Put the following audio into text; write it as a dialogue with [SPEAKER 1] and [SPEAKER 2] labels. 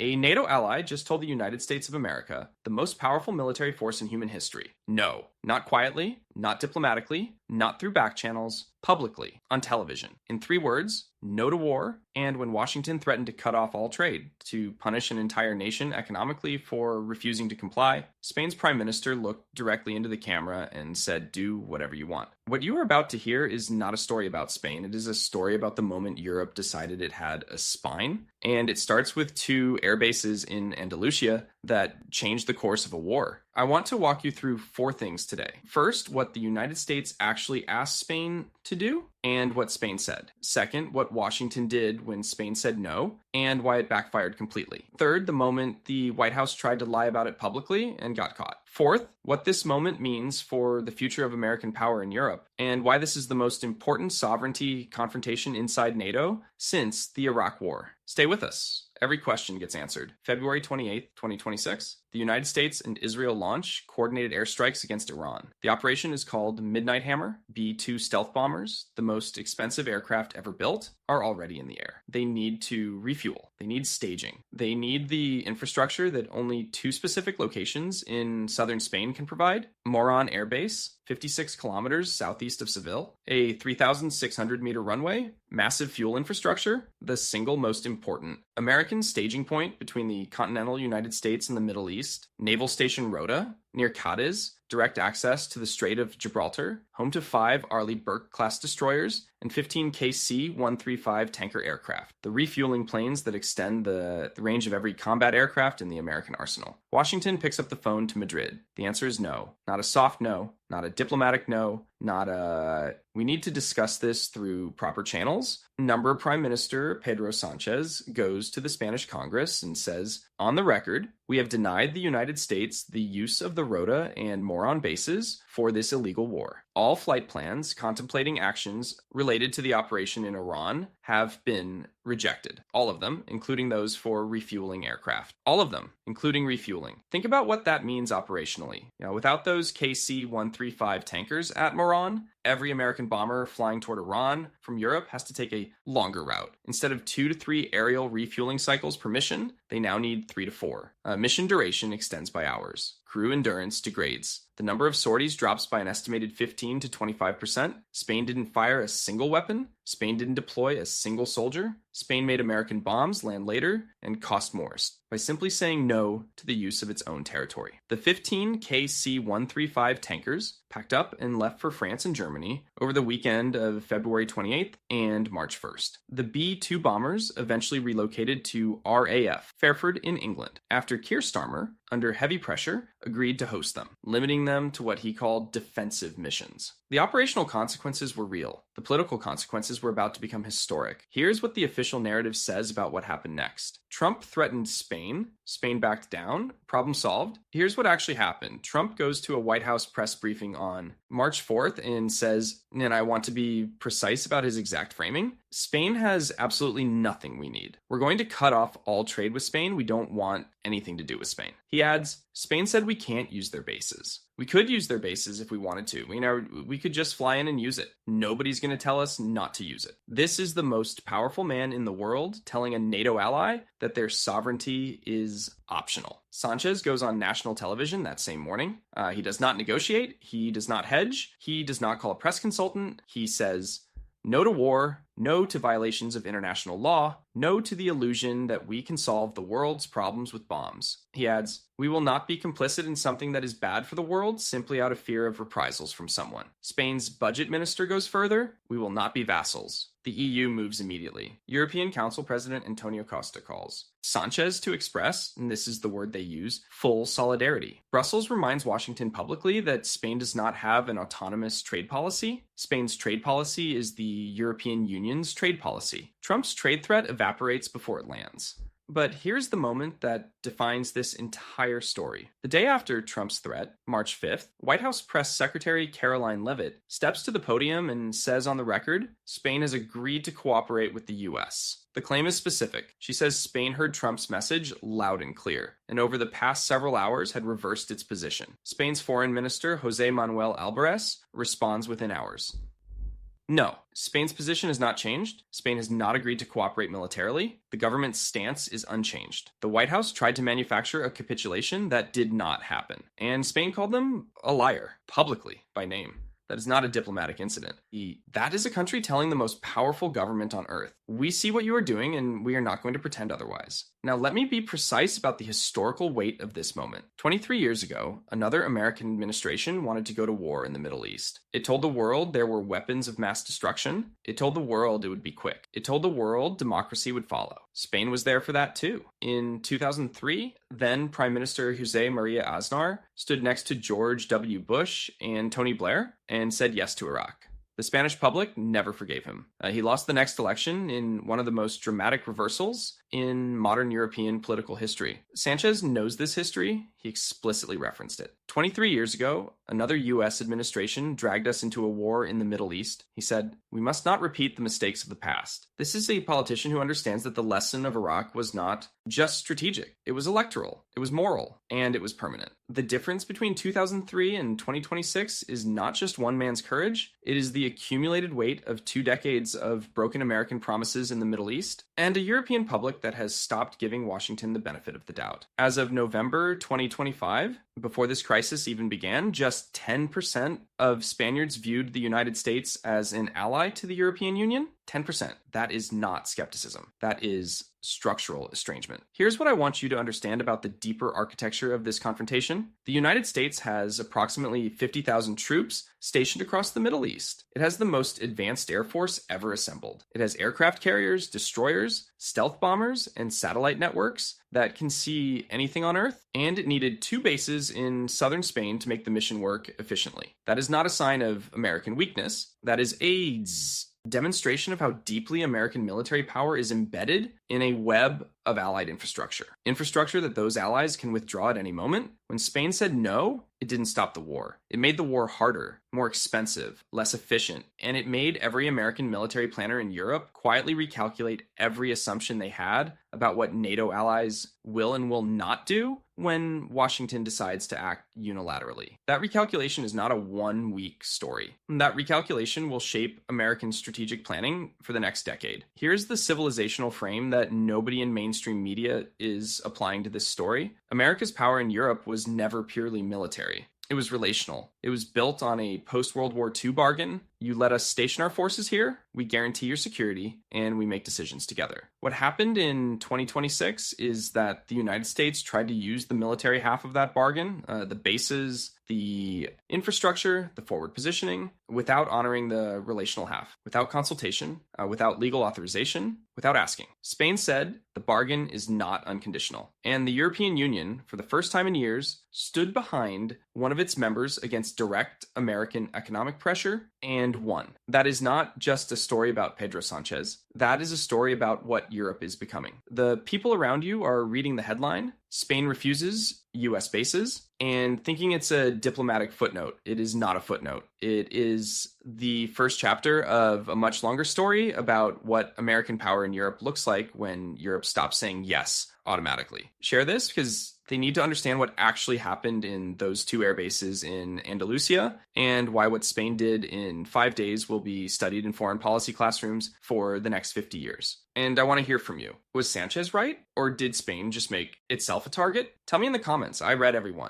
[SPEAKER 1] A NATO ally just told the United States of America, the most powerful military force in human history. No, not quietly, not diplomatically, not through back channels, publicly, on television. In 3 words, no to war, and when Washington threatened to cut off all trade, to punish an entire nation economically for refusing to comply, Spain's prime minister looked directly into the camera and said, do whatever you want. What you are about to hear is not a story about Spain. It is a story about the moment Europe decided it had a spine, and it starts with 2 air bases in Andalusia that changed the course of a war. I want to walk you through 4 things today. First, what the United States actually asked Spain to do, and what Spain said. Second, what Washington did when Spain said no, and why it backfired completely. Third, the moment the White House tried to lie about it publicly and got caught. Fourth, what this moment means for the future of American power in Europe, and why this is the most important sovereignty confrontation inside NATO since the Iraq War. Stay with us. Every question gets answered. February 28th, 2026, the United States and Israel launch coordinated airstrikes against Iran. The operation is called Midnight Hammer. B-2 stealth bombers, the most expensive aircraft ever built, are already in the air. They need to refuel. They need staging. They need the infrastructure that only 2 specific locations in southern Spain can provide. Morón Air Base, 56 kilometers southeast of Seville, a 3,600 meter runway, massive fuel infrastructure, the single most important. American staging point between the continental United States and the Middle East, Naval Station Rota, near Cadiz, direct access to the Strait of Gibraltar, home to 5 Arleigh Burke-class destroyers, and 15 KC-135 tanker aircraft, the refueling planes that extend the range of every combat aircraft in the American arsenal. Washington picks up the phone to Madrid. The answer is no. Not a soft no, not a diplomatic no, not a we need to discuss this through proper channels. Number Prime Minister Pedro Sanchez goes to the Spanish Congress and says, on the record, we have denied the United States the use of the Rota and Morón bases for this illegal war. All flight plans contemplating actions related to the operation in Iran have been rejected. All of them, including those for refueling aircraft. All of them, including refueling. Think about what that means operationally. Without those KC-135 tankers at Morón, every American bomber flying toward Iran from Europe has to take a longer route. Instead of 2 to 3 aerial refueling cycles per mission, they now need 3 to 4. Mission duration extends by hours. Crew endurance degrades. The number of sorties drops by an estimated 15 to 25%. Spain didn't fire a single weapon. Spain didn't deploy a single soldier. Spain made American bombs land later and cost more by simply saying no to the use of its own territory. The 15 KC-135 tankers packed up and left for France and Germany over the weekend of February 28th and March 1st. The B-2 bombers eventually relocated to RAF, Fairford in England, after Keir Starmer, under heavy pressure, agreed to host them, limiting them to what he called defensive missions. The operational consequences were real. The political consequences were about to become historic. Here's what the official narrative says about what happened next. Trump threatened Spain. Spain backed down. Problem solved. Here's what actually happened. Trump goes to a White House press briefing on March 4th and says, and I want to be precise about his exact framing, Spain has absolutely nothing we need. We're going to cut off all trade with Spain. We don't want anything to do with Spain. He adds, Spain said we can't use their bases. We could use their bases if we wanted to. We could just fly in and use it. Nobody's going to tell us not to use it. This is the most powerful man in the world telling a NATO ally that their sovereignty is optional. Sanchez goes on national television that same morning. He does not negotiate. He does not hedge. He does not call a press consultant. He says, no to war, no to violations of international law, no to the illusion that we can solve the world's problems with bombs. He adds, we will not be complicit in something that is bad for the world simply out of fear of reprisals from someone. Spain's budget minister goes further, we will not be vassals. The EU moves immediately. European Council President Antonio Costa calls Sanchez to express, and this is the word they use, full solidarity. Brussels reminds Washington publicly that Spain does not have an autonomous trade policy. Spain's trade policy is the European Union's trade policy. Trump's trade threat evaporates before it lands. But here's the moment that defines this entire story. The day after Trump's threat, March 5th, White House Press Secretary Caroline Leavitt steps to the podium and says on the record, Spain has agreed to cooperate with the U.S. The claim is specific. She says Spain heard Trump's message loud and clear, and over the past several hours had reversed its position. Spain's Foreign Minister Jose Manuel Alvarez responds within hours. No, Spain's position has not changed. Spain has not agreed to cooperate militarily. The government's stance is unchanged. The White House tried to manufacture a capitulation that did not happen, and Spain called them a liar, publicly, by name. That is not a diplomatic incident. That is a country telling the most powerful government on earth, we see what you are doing and we are not going to pretend otherwise. Now let me be precise about the historical weight of this moment. 23 years ago, another American administration wanted to go to war in the Middle East. It told the world there were weapons of mass destruction. It told the world it would be quick. It told the world democracy would follow. Spain was there for that too. In 2003, then Prime Minister José María Aznar stood next to George W. Bush and Tony Blair and said yes to Iraq. The Spanish public never forgave him. He lost the next election in one of the most dramatic reversals in modern European political history. Sanchez knows this history. He explicitly referenced it. 23 years ago, another U.S. administration dragged us into a war in the Middle East. He said, "We must not repeat the mistakes of the past." This is a politician who understands that the lesson of Iraq was not just strategic. It was electoral, it was moral, and it was permanent. The difference between 2003 and 2026 is not just one man's courage. It is the accumulated weight of 2 decades of broken American promises in the Middle East and a European public that has stopped giving Washington the benefit of the doubt. As of November 2025, before this crisis even began, just 10% of Spaniards viewed the United States as an ally to the European Union. 10%. That is not skepticism. That is structural estrangement. Here's what I want you to understand about the deeper architecture of this confrontation. The United States has approximately 50,000 troops stationed across the Middle East. It has the most advanced air force ever assembled. It has aircraft carriers, destroyers, stealth bombers, and satellite networks that can see anything on Earth, and it needed 2 bases in southern Spain to make the mission work efficiently. That is not a sign of American weakness. That is a demonstration of how deeply American military power is embedded in a web of allied infrastructure. Infrastructure that those allies can withdraw at any moment. When Spain said no, it didn't stop the war. It made the war harder, more expensive, less efficient, and it made every American military planner in Europe quietly recalculate every assumption they had about what NATO allies will and will not do when Washington decides to act unilaterally. That recalculation is not a 1-week story. That recalculation will shape American strategic planning for the next decade. Here's the civilizational frame that nobody in mainstream media is applying to this story. America's power in Europe was never purely military. It was relational. It was built on a post-World War II bargain. You let us station our forces here, we guarantee your security, and we make decisions together. What happened in 2026 is that the United States tried to use the military half of that bargain, the bases, the infrastructure, the forward positioning, without honoring the relational half, without consultation, without legal authorization, without asking. Spain said the bargain is not unconditional. And the European Union, for the first time in years, stood behind one of its members against direct American economic pressure and won. That is not just a story about Pedro Sanchez. That is a story about what Europe is becoming. The people around you are reading the headline, Spain refuses US bases, and thinking it's a diplomatic footnote. It is not a footnote. It is the first chapter of a much longer story about what American power in Europe looks like when Europe stops saying yes automatically. Share this because they need to understand what actually happened in those 2 air bases in Andalusia and why what Spain did in 5 days will be studied in foreign policy classrooms for the next 50 years. And I want to hear from you. Was Sanchez right? Or did Spain just make itself a target? Tell me in the comments. I read everyone.